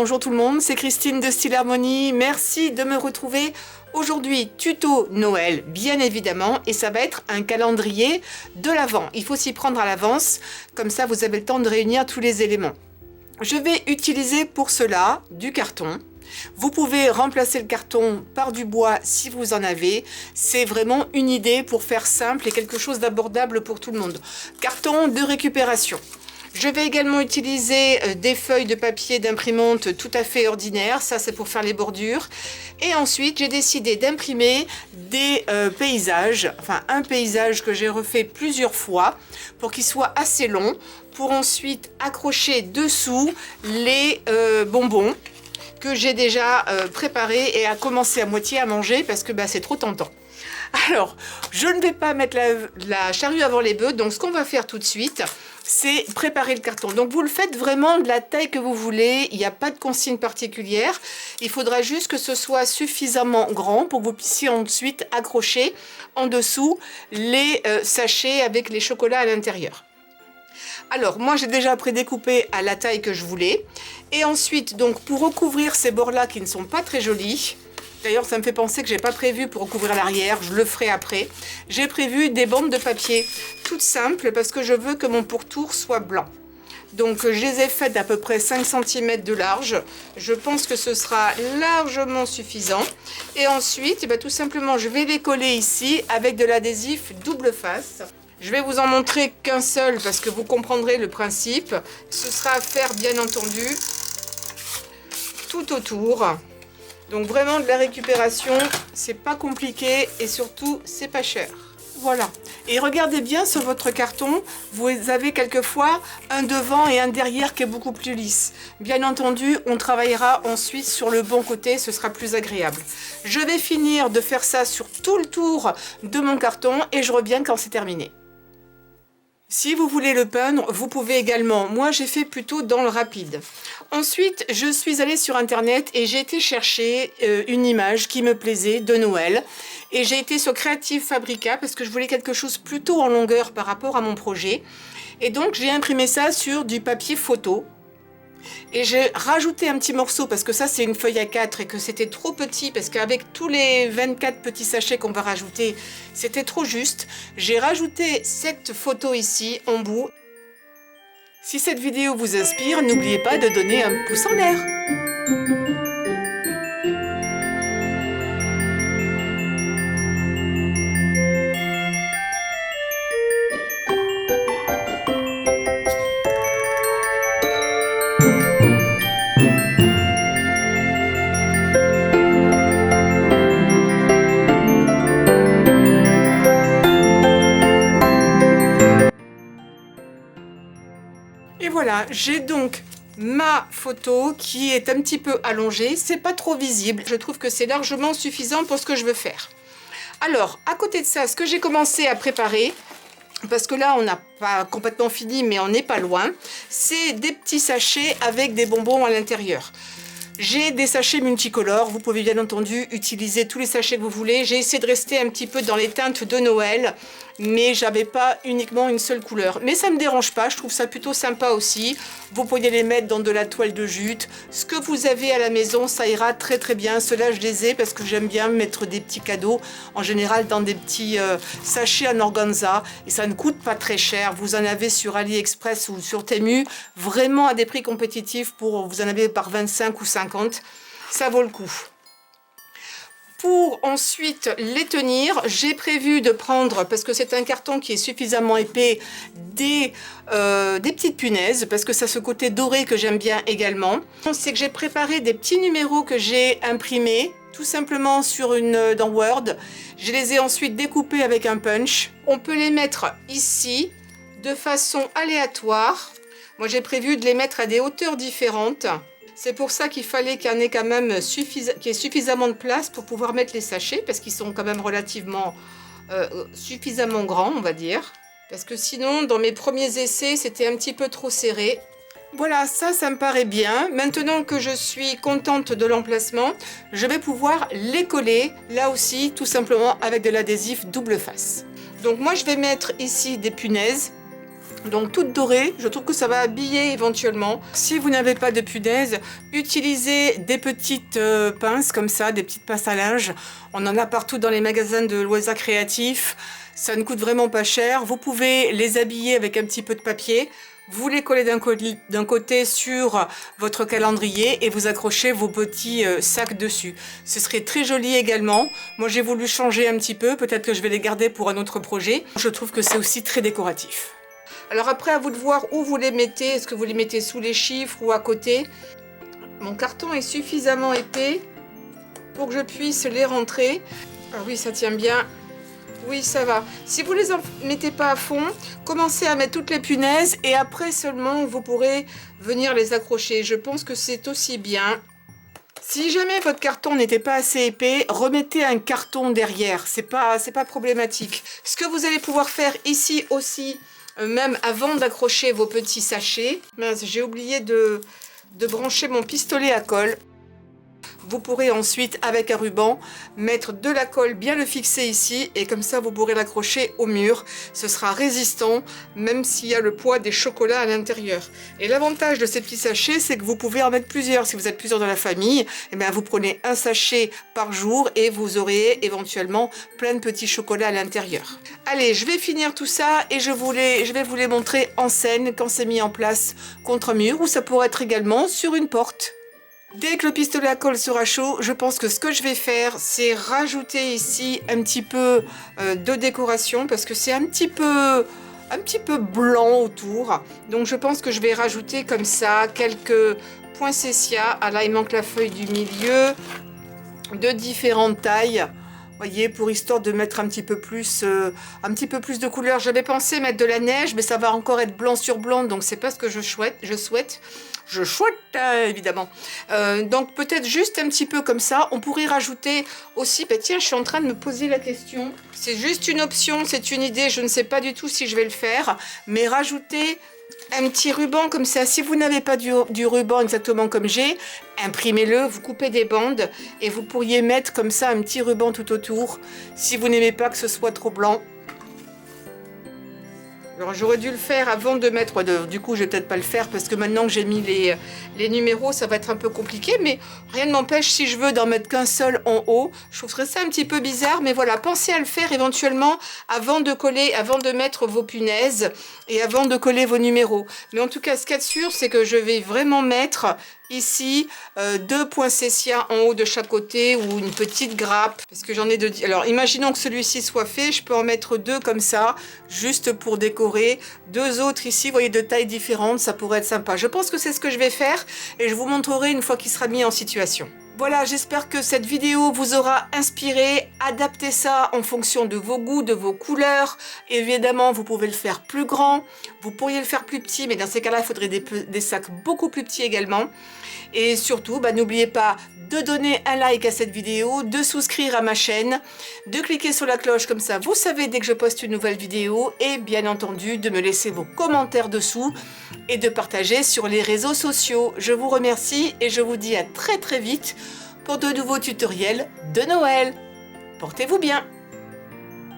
bonjour tout le monde, c'est Christine de Style Harmonie. Merci de me retrouver aujourd'hui. Tuto Noël, bien évidemment, et ça va être un calendrier de l'Avent. Il faut s'y prendre à l'avance, comme ça vous avez le temps de réunir tous les éléments. Je vais utiliser pour cela du carton. Vous pouvez remplacer le carton par du bois si vous en avez. C'est vraiment une idée pour faire simple et quelque chose d'abordable pour tout le monde. Carton de récupération. Je vais également utiliser des feuilles de papier d'imprimante tout à fait ordinaires. Ça, c'est pour faire les bordures. Et ensuite, j'ai décidé d'imprimer des paysages. Enfin, un paysage que j'ai refait plusieurs fois pour qu'il soit assez long. Pour ensuite accrocher dessous les bonbons que j'ai déjà préparés et à commencer à moitié à manger parce que c'est trop tentant. Alors, je ne vais pas mettre la charrue avant les bœufs. Donc, ce qu'on va faire tout de suite, c'est préparer le carton. Donc, vous le faites vraiment de la taille que vous voulez. Il n'y a pas de consigne particulière. Il faudra juste que ce soit suffisamment grand pour que vous puissiez ensuite accrocher en dessous les sachets avec les chocolats à l'intérieur. Alors, moi, j'ai déjà prédécoupé à la taille que je voulais. Et ensuite, donc, pour recouvrir ces bords-là qui ne sont pas très jolis, d'ailleurs, ça me fait penser que j'ai pas prévu pour recouvrir l'arrière, je le ferai après. J'ai prévu des bandes de papier toutes simples parce que je veux que mon pourtour soit blanc. Donc, je les ai faites d'à peu près 5 cm de large. Je pense que ce sera largement suffisant. Et ensuite, tout simplement, je vais les coller ici avec de l'adhésif double face. Je vais vous en montrer qu'un seul parce que vous comprendrez le principe. Ce sera à faire, bien entendu, tout autour. Donc vraiment de la récupération, c'est pas compliqué et surtout c'est pas cher. Voilà. Et regardez bien sur votre carton, vous avez quelquefois un devant et un derrière qui est beaucoup plus lisse. Bien entendu, on travaillera ensuite sur le bon côté, ce sera plus agréable. Je vais finir de faire ça sur tout le tour de mon carton et je reviens quand c'est terminé. Si vous voulez le peindre, vous pouvez également. Moi, j'ai fait plutôt dans le rapide. Ensuite, je suis allée sur Internet et j'ai été chercher une image qui me plaisait de Noël. Et j'ai été sur Creative Fabrica parce que je voulais quelque chose plutôt en longueur par rapport à mon projet. Et donc, j'ai imprimé ça sur du papier photo. Et j'ai rajouté un petit morceau parce que ça c'est une feuille A4 et que c'était trop petit parce qu'avec tous les 24 petits sachets qu'on va rajouter, c'était trop juste. J'ai rajouté cette photo ici en bout. Si cette vidéo vous inspire, n'oubliez pas de donner un pouce en l'air. Et voilà, j'ai donc ma photo qui est un petit peu allongée. C'est pas trop visible. Je trouve que c'est largement suffisant pour ce que je veux faire. Alors, à côté de ça, ce que j'ai commencé à préparer, parce que là, on n'a pas complètement fini, mais on n'est pas loin, c'est des petits sachets avec des bonbons à l'intérieur. J'ai des sachets multicolores, vous pouvez bien entendu utiliser tous les sachets que vous voulez. J'ai essayé de rester un petit peu dans les teintes de Noël, mais j'avais pas uniquement une seule couleur. Mais ça me dérange pas, je trouve ça plutôt sympa aussi. Vous pouvez les mettre dans de la toile de jute. Ce que vous avez à la maison, ça ira très très bien. Ceux-là, je les ai parce que j'aime bien mettre des petits cadeaux, en général dans des petits sachets en organza. Et ça ne coûte pas très cher. Vous en avez sur AliExpress ou sur Temu, vraiment à des prix compétitifs. Vous en avez par 25 ou 50. Ça vaut le coup. Pour ensuite les tenir, j'ai prévu de prendre, parce que c'est un carton qui est suffisamment épais, des petites punaises, parce que ça a ce côté doré que j'aime bien également. C'est que j'ai préparé des petits numéros que j'ai imprimés, tout simplement dans Word. Je les ai ensuite découpés avec un punch. On peut les mettre ici, de façon aléatoire. Moi j'ai prévu de les mettre à des hauteurs différentes. C'est pour ça qu'il fallait qu'il y en ait quand même qu'il y ait suffisamment de place pour pouvoir mettre les sachets, parce qu'ils sont quand même relativement suffisamment grands, on va dire. Parce que sinon, dans mes premiers essais, c'était un petit peu trop serré. Voilà, ça me paraît bien. Maintenant que je suis contente de l'emplacement, je vais pouvoir les coller, là aussi, tout simplement avec de l'adhésif double face. Donc moi, je vais mettre ici des punaises. donc toute dorée. Je trouve que ça va habiller éventuellement. Si vous n'avez pas de punaise, utilisez des petites pinces comme ça, des petites pinces à linge. On en a partout dans les magasins de loisirs créatifs. Ça ne coûte vraiment pas cher. Vous pouvez les habiller avec un petit peu de papier. Vous les collez d'un côté sur votre calendrier et vous accrochez vos petits sacs dessus. Ce serait très joli également. Moi, j'ai voulu changer un petit peu. Peut-être que je vais les garder pour un autre projet. Je trouve que c'est aussi très décoratif. Alors après, à vous de voir où vous les mettez. Est-ce que vous les mettez sous les chiffres ou à côté? Mon carton est suffisamment épais pour que je puisse les rentrer. Ah oui, ça tient bien. Oui, ça va. Si vous ne les mettez pas à fond, commencez à mettre toutes les punaises et après seulement vous pourrez venir les accrocher. Je pense que c'est aussi bien. Si jamais votre carton n'était pas assez épais, remettez un carton derrière. C'est pas problématique. Ce que vous allez pouvoir faire ici aussi, même avant d'accrocher vos petits sachets. Mince, j'ai oublié de brancher mon pistolet à colle. Vous pourrez ensuite, avec un ruban, mettre de la colle, bien le fixer ici, et comme ça, vous pourrez l'accrocher au mur. Ce sera résistant, même s'il y a le poids des chocolats à l'intérieur. Et l'avantage de ces petits sachets, c'est que vous pouvez en mettre plusieurs. Si vous êtes plusieurs dans la famille, eh bien, vous prenez un sachet par jour et vous aurez éventuellement plein de petits chocolats à l'intérieur. Allez, je vais finir tout ça et je vais vous les montrer en scène quand c'est mis en place contre un mur, ou ça pourrait être également sur une porte. Dès que le pistolet à colle sera chaud, je pense que ce que je vais faire, c'est rajouter ici un petit peu de décoration parce que c'est un petit peu blanc autour. Donc je pense que je vais rajouter comme ça quelques poinsettias. Ah là, il manque la feuille du milieu de différentes tailles. Voyez, pour histoire de mettre un petit peu plus de couleur. J'avais pensé mettre de la neige, mais ça va encore être blanc sur blanc, donc c'est pas ce que je souhaite. Évidemment. Donc peut-être juste un petit peu comme ça. On pourrait rajouter aussi, bah tiens, je suis en train de me poser la question. C'est juste une option, c'est une idée, je ne sais pas du tout si je vais le faire, mais rajouter un petit ruban comme ça. Si vous n'avez pas du ruban exactement comme j'ai, imprimez-le, vous coupez des bandes et vous pourriez mettre comme ça un petit ruban tout autour si vous n'aimez pas que ce soit trop blanc. Alors j'aurais dû le faire avant de mettre, du coup je vais peut-être pas le faire parce que maintenant que j'ai mis les numéros ça va être un peu compliqué, mais rien ne m'empêche si je veux d'en mettre qu'un seul en haut. Je trouverais ça un petit peu bizarre, mais voilà, pensez à le faire éventuellement avant de mettre vos punaises et avant de coller vos numéros. Mais en tout cas ce qu'il y a de sûr c'est que je vais vraiment mettre ici 2 poinsettias en haut de chaque côté ou une petite grappe parce que j'en ai deux. Alors imaginons que celui-ci soit fait, je peux en mettre 2 comme ça juste pour décorer, 2 autres ici, vous voyez, de tailles différentes, ça pourrait être sympa. Je pense que c'est ce que je vais faire et je vous montrerai une fois qu'il sera mis en situation. Voilà, j'espère que cette vidéo vous aura inspiré. Adaptez ça en fonction de vos goûts, de vos couleurs. Évidemment, vous pouvez le faire plus grand. Vous pourriez le faire plus petit, mais dans ces cas-là, il faudrait des sacs beaucoup plus petits également. Et surtout, n'oubliez pas de donner un like à cette vidéo, de souscrire à ma chaîne, de cliquer sur la cloche comme ça, vous savez dès que je poste une nouvelle vidéo. Et bien entendu, de me laisser vos commentaires dessous et de partager sur les réseaux sociaux. Je vous remercie et je vous dis à très très vite pour de nouveaux tutoriels de Noël. Portez-vous bien!